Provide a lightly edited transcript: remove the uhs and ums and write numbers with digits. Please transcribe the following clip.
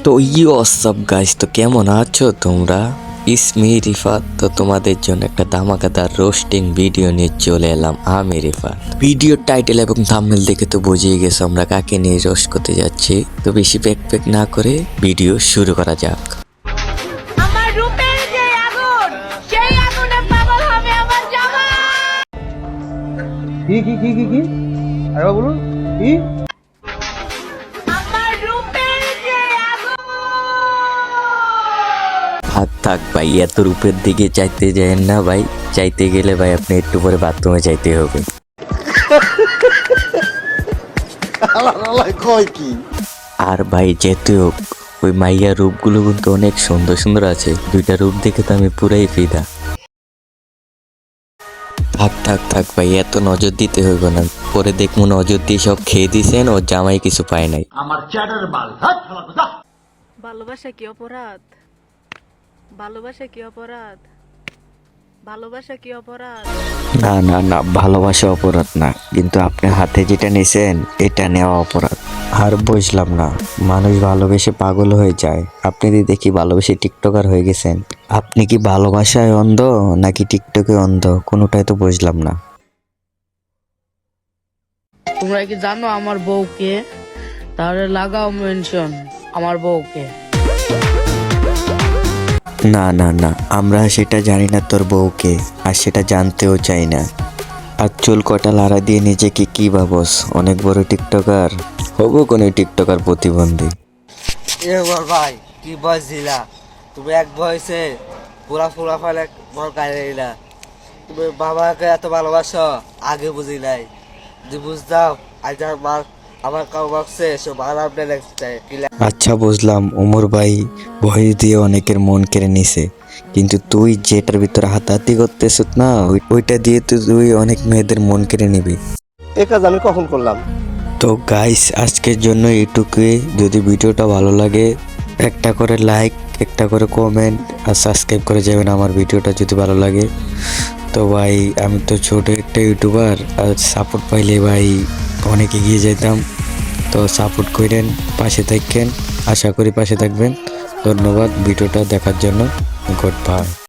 তো WhatsApp guys, তো কেমন আছো তোমরা? ইসমি রিফাত। তো তোমাদের জন্য একটা ধামাকাদার রোস্টিং ভিডিও নিয়ে চলে এলাম আমি রিফাত। ভিডিওর টাইটেল এবং থাম্বনেল দেখে তো বুঝিয়ে গেছো আমরা কাকে নিয়ে রোস্ট করতে যাচ্ছি। তো বেশি প্যাক না করে ভিডিও শুরু করা যাক। আমার রূপের যে আগুন, সেই আগুনে পাগল হবে আমার জামাই। কি আরে বলুন কি? আমার রূপের যে আগুন। থাক ভাই, এত রূপের দিকে চাইতে যায়েন না ভাই। চাইতে গেলে ভাই আপনি একটু পরে বাথরুমে যাইতে হবে। কয় কি? আর ভাই যেতে হোক, ওই মাইয়ার রূপগুলো কিন্তু অনেক সুন্দর সুন্দর আছে। দুইটা রূপ দেখে তো আমি পুরাই ফিদা। থাক ভাই, এত নজর দিতে হইব না। পরে দেখবো নজর দিয়ে সব খেয়ে দিছেন, ওর জামাই কিছু পায় নাই। ভালোবাসা কি অপরাধ? ভালোবাসা কি অপরাধ? ভালোবাসা কি অপরাধ? না, ভালোবাসা অপরাধ না, কিন্তু আপনি হাতে যেটা নিছেন এটা নেওয়া অপরাধ। আর বুঝলাম না, মানুষ ভালোবেসে পাগল হয়ে যায়, আপনি দেখি ভালোবেসে টিকটকার হয়ে গেছেন। আপনি কি ভালোবাসায় অন্ধ নাকি টিকটকে অন্ধ, কোনোটাই তো বুঝলাম না। তোমরা কি জানো আমার বউকে? তাহলে লাগাও মেনশন আমার বউকে। না, আমরা সেটা জানি না তোর বউকে, আর সেটা জানতেও চাই না। আর চুল কটা লাড়া দিয়ে নিজেকে কি ভাবস অনেক বড় টিকটকার? হবো কোনো টিকটকার প্রতিবন্ধী? এবার ভাই কি বয়স দিলা তুমি? এক বয়সে পুরা ফেলে মন কাইলা। তুমি বাবাকে এত ভালোবাসো আগে বুঝি নাই, যদি বুঝতাম আজ আমার কাউ বাক্সে সব আরামটা দেখতে। আচ্ছা বুঝলাম, ওমর ভাই ভয় দিয়ে অনেকের মন কেড়ে নিছে, কিন্তু তুই যেটার ভিতরে হাতাহাতি করতেছ না, ওইটা দিয়ে তো তুই অনেক মেয়েদের মন কেড়ে নিবি। এ কাজ আমি কখন করলাম? তো গাইস, আজকের জন্য এইটুকুই। যদি ভিডিওটা ভালো লাগে একটা করে লাইক, একটা করে কমেন্ট আর সাবস্ক্রাইব করে যাবেন আমার ভিডিওটা যদি ভালো লাগে। তো ভাই আমি তো ছোট একটা ইউটিউবার, আর সাপোর্ট পাইলে ভাই অনেক এগিয়ে যেতাম। তো সাপোর্ট করেন, পাশে থাকেন, আশা করি পাশে থাকবেন। ধন্যবাদ ভিডিওটা দেখার জন্য। Good bye.